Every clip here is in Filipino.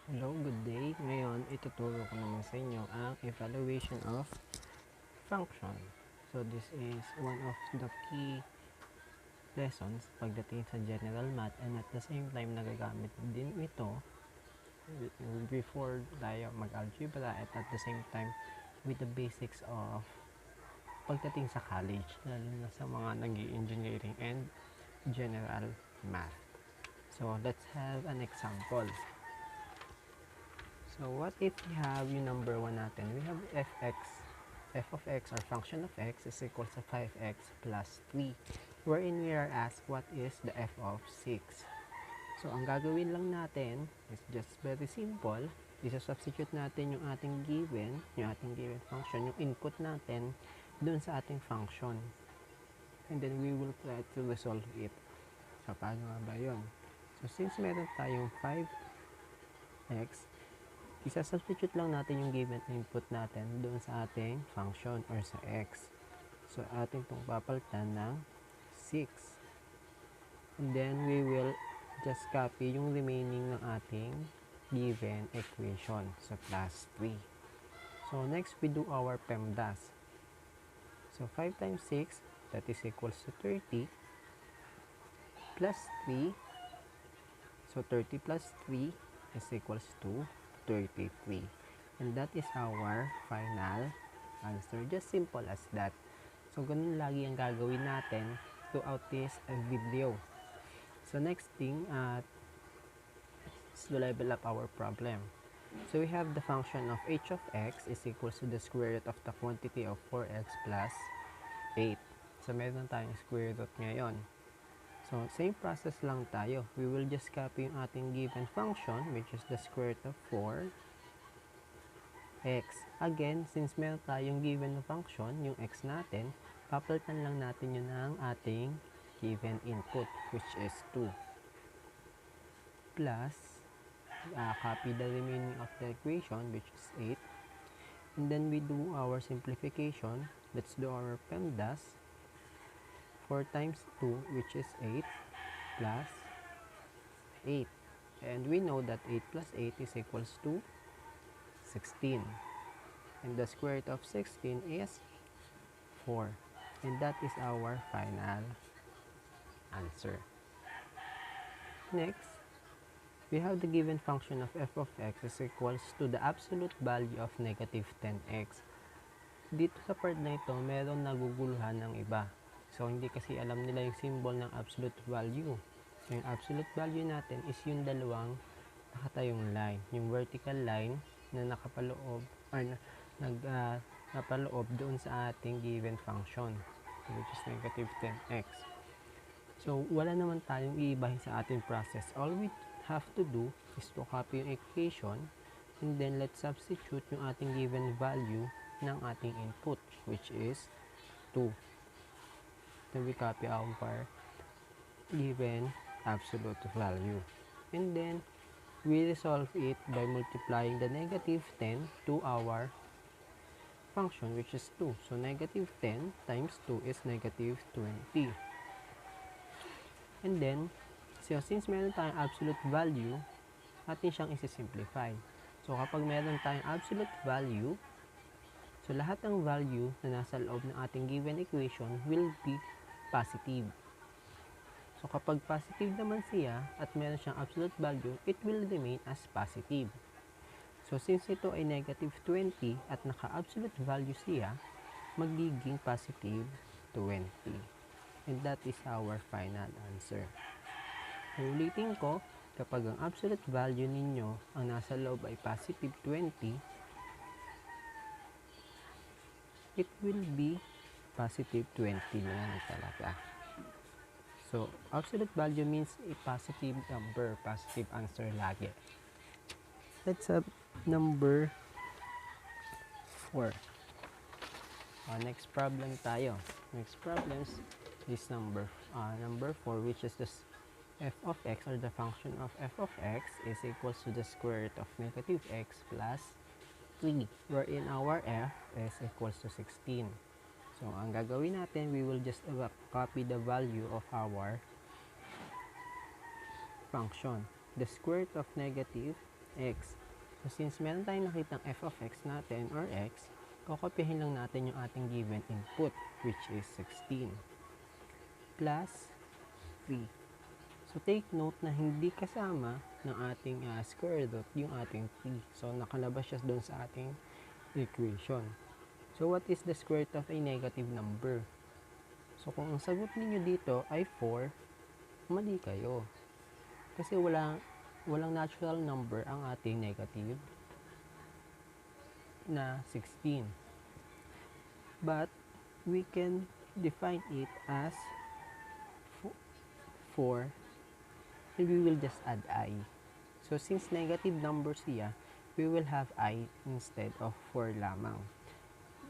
Hello, good day. Ngayon, ituturo ko naman sa inyo ang evaluation of function. So, this is one of the key lessons pagdating sa general math, and at the same time, nagagamit din ito before tayo mag-algebra, at the same time with the basics of pagdating sa college, lalo na sa mga nag-engineering and general math. So, let's have an example. So, what if we have yung number 1 natin? We have f(x). f of x or function of x is equal to 5x plus 3, wherein we are asked what is the f of 6. So, ang gagawin lang natin is just very simple. Isa-substitute natin yung ating given function, yung input natin dun sa ating function. And then, we will try to resolve it. So, paano nga ba yun? So, since meron tayong 5x, isa-substitute lang natin yung given input natin doon sa ating function or sa x. So, ating itong papalitan ng 6. And then, we will just copy yung remaining ng ating given equation. So, plus 3. So, next, we do our PEMDAS. So, 5 times 6, that is equals to 30. Plus 3. So, 30 plus 3 is equals to 33. And that is our final answer. Just simple as that. So, ganun lagi ang gagawin natin throughout this video. So, next thing, is to level up our problem. So, we have the function of h of x is equals to the square root of the quantity of 4x plus 8. So, meron tayong square root ngayon. So, same process lang tayo. We will just copy yung ating given function, which is the square root of 4x. Again, since meron tayong given function, yung x natin, papalitan lang natin yun ng ating given input, which is 2. Plus, copy the remaining of the equation, which is 8. And then we do our simplification. Let's do our PEMDAS. 4 times 2, which is 8, plus 8. And we know that 8 plus 8 is equals to 16. And the square root of 16 is 4. And that is our final answer. Next, we have the given function of f of x is equals to the absolute value of negative 10x. Dito sa part na ito, meron naguguluhan ng iba. So, hindi kasi alam nila yung symbol ng absolute value. So, yung absolute value natin is yung dalawang nakatayong line. Yung vertical line na nakapaloob or napaloob doon sa ating given function, which is negative 10x. So, wala naman tayong iibahin sa ating process. All we have to do is to copy yung equation and then let's substitute yung ating given value ng ating input, which is 2. Then we copy our given absolute value. And then, we resolve it by multiplying the negative 10 to our function, which is 2. So, negative 10 times 2 is negative 20. And then, so since meron tayong absolute value, atin siyang isi-simplify. So, kapag meron tayong absolute value, so lahat ng value na nasa loob ng ating given equation will be positive. So, kapag positive naman siya at meron siyang absolute value, it will remain as positive. So, since ito ay negative 20 at naka-absolute value siya, magiging positive 20. And that is our final answer. Ulitin ko, kapag ang absolute value ninyo ang nasa loob ay positive 20, it will be positive 20 na lang talaga. So, absolute value means a positive number, positive answer lagi. Let's have number 4. Next problem tayo. Next problem is number 4, which is the f of x or the function of f of x is equals to the square root of negative x plus 3, wherein our f is equals to 16. So, ang gagawin natin, we will just copy the value of our function. The square root of negative x. So, since meron tayong nakitang f of x natin or x, kokopyahin lang natin yung ating given input, which is 16 plus 3. So, take note na hindi kasama ng ating square root yung ating 3. So, nakalabas siya doon sa ating equation. So, what is the square root of a negative number? So, kung ang sagot ninyo dito ay 4, mali kayo. Kasi walang natural number ang ating negative na 16. But, we can define it as 4 and we will just add I. So, since negative number siya, we will have I instead of 4 lamang.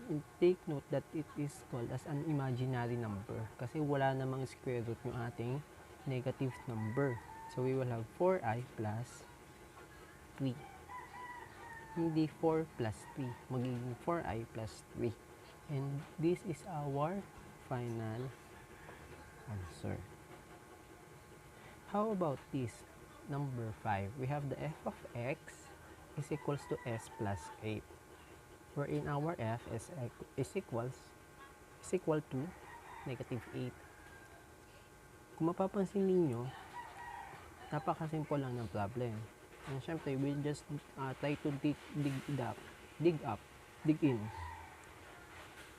And take note that it is called as an imaginary number kasi wala namang square root yung ating negative number. So, we will have 4i plus 3. Hindi 4 plus 3. Magiging 4i plus 3. And this is our final answer. How about this? Number 5. We have the f of x is equals to s plus 8. Wherein our f is equal to negative 8. Kung mapapansin ninyo, napakasimple lang ng problem. And syempre, we'll just try to dig in,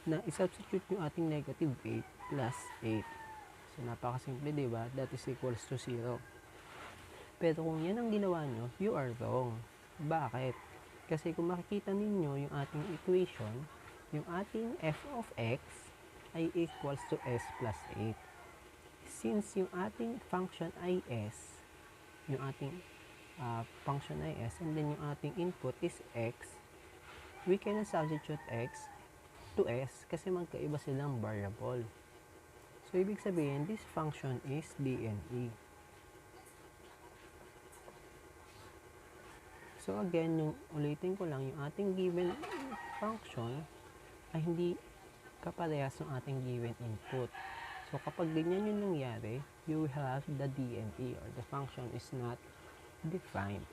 na isubstitute yung ating negative 8 plus 8. So, napakasimple, diba? That is equals to 0. Pero kung yan ang ginawa nyo, you are wrong. Bakit? Kasi kung makikita ninyo yung ating equation, yung ating f of x ay equals to s plus 8. Since yung ating function ay s, yung ating function ay s, and then yung ating input is x, we can substitute x to s kasi magkaiba silang variable. So, ibig sabihin, this function is DNE. So, again, ulitin ko lang, yung ating given function ay hindi kaparehas ng ating given input. So, kapag ganyan yung nangyari, you will have the DNE or the function is not defined.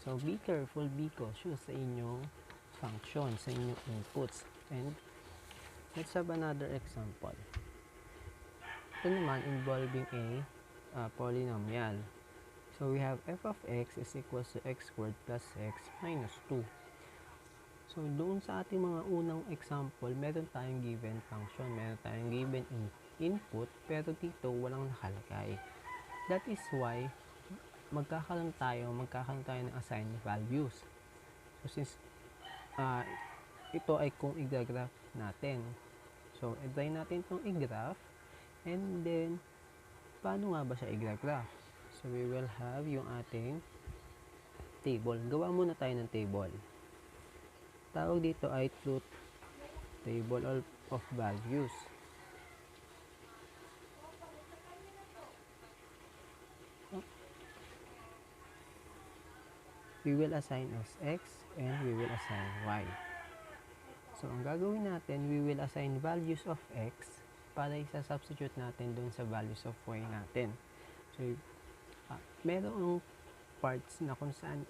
So, be careful, be cautious sa inyong function, sa inyong inputs. And, let's have another example. Ito naman involving a polynomial. So, we have f of x is equals to x squared plus x minus 2. So, doon sa ating mga unang example, meron tayong given function, meron tayong given input, pero dito walang nakalagay. That is why, magkakaroon tayo ng assigned values. So, since ito ay kung i-graph natin. So, i-try natin itong i-graph, and then, paano nga ba siya i-graph? So, we will have yung ating table. Gawa muna tayo ng table. Tawag dito ay truth table of values. We will assign as x and we will assign y. So, ang gagawin natin, we will assign values of x para isa-substitute natin dun sa values of y natin. So, merong parts na kung saan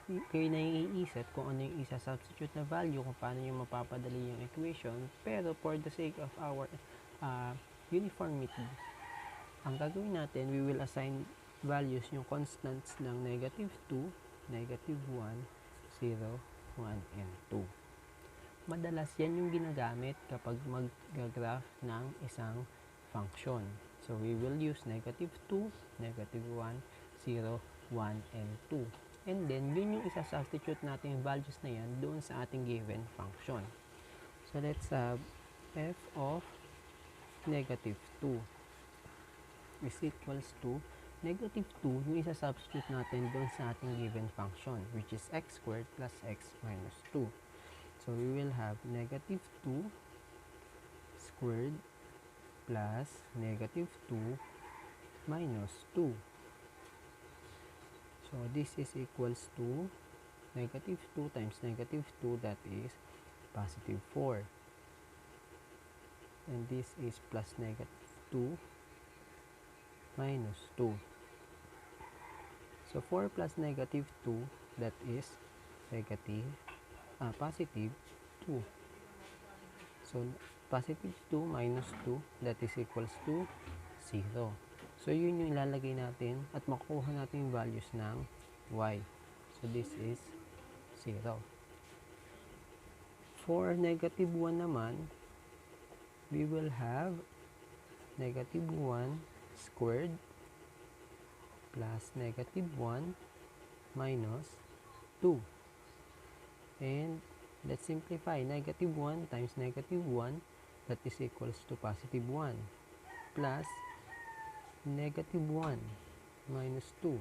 kayo naiisip kung ano yung isa-substitute na value, kung paano yung mapapadali yung equation, pero for the sake of our uniformity, ang gagawin natin, we will assign values yung constants ng negative 2, negative 1, 0, 1, and 2. Madalas yan yung ginagamit kapag mag-graph ng isang function. So, we will use negative 2, negative 1, 0, 1, and 2. And then, yun yung isa-substitute natin yung values na yan doon sa ating given function. So, let's have f of negative 2 is equals to negative 2 yung isa-substitute natin doon sa ating given function, which is x squared plus x minus 2. So, we will have negative 2 squared plus negative 2 minus 2. So, this is equals to negative 2 times negative 2, that is positive 4. And this is plus negative 2 minus 2. So 4 plus negative 2, that is positive 2. So positive 2 minus 2, that is equals to 0. So yun yung ilalagay natin at makukuha natin yung values ng y. So this is 0. For negative 1 naman, we will have negative 1 squared plus negative 1 minus 2. And let's simplify. Negative 1 times negative 1, that is equals to positive 1 plus negative 1 minus 2.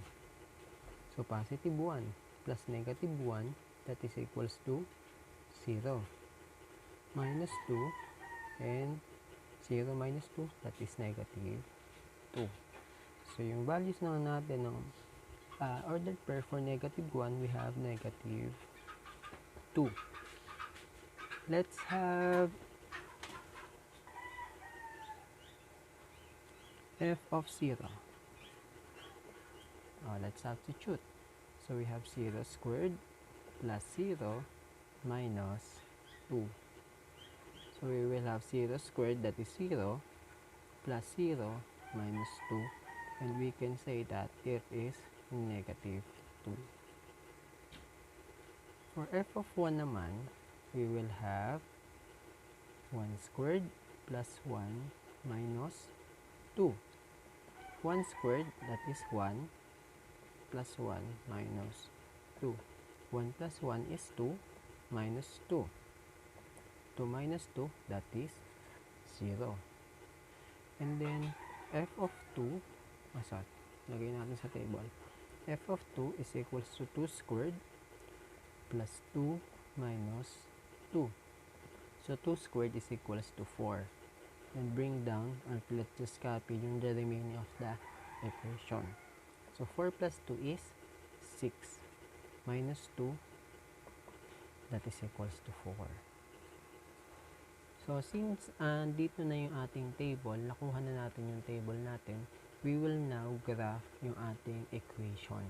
So positive 1 plus negative 1, that is equals to 0. Minus 2, and 0 minus 2, that is negative 2. So yung values na natin ng ordered pair for negative 1, we have negative 2. Let's have f of 0. Let's substitute. So we have 0 squared plus 0 minus 2. So we will have 0 squared, that is 0, plus 0 minus 2. And we can say that it is negative 2. For f of 1 naman, we will have 1 squared plus 1 minus 2. 1 squared, that is 1, plus 1 minus 2. 1 plus 1 is 2, minus 2. 2 minus 2, that is 0. And then, f of 2, lagay natin sa table. F of 2 is equals to 2 squared plus 2 minus 2. So 2 squared is equals to 4. And bring down, or let's just copy yung the remaining of the equation. So 4 plus 2 is 6 minus 2, that is equals to 4. So since dito na yung ating table, nakuha na natin yung table natin, we will now graph yung ating equation.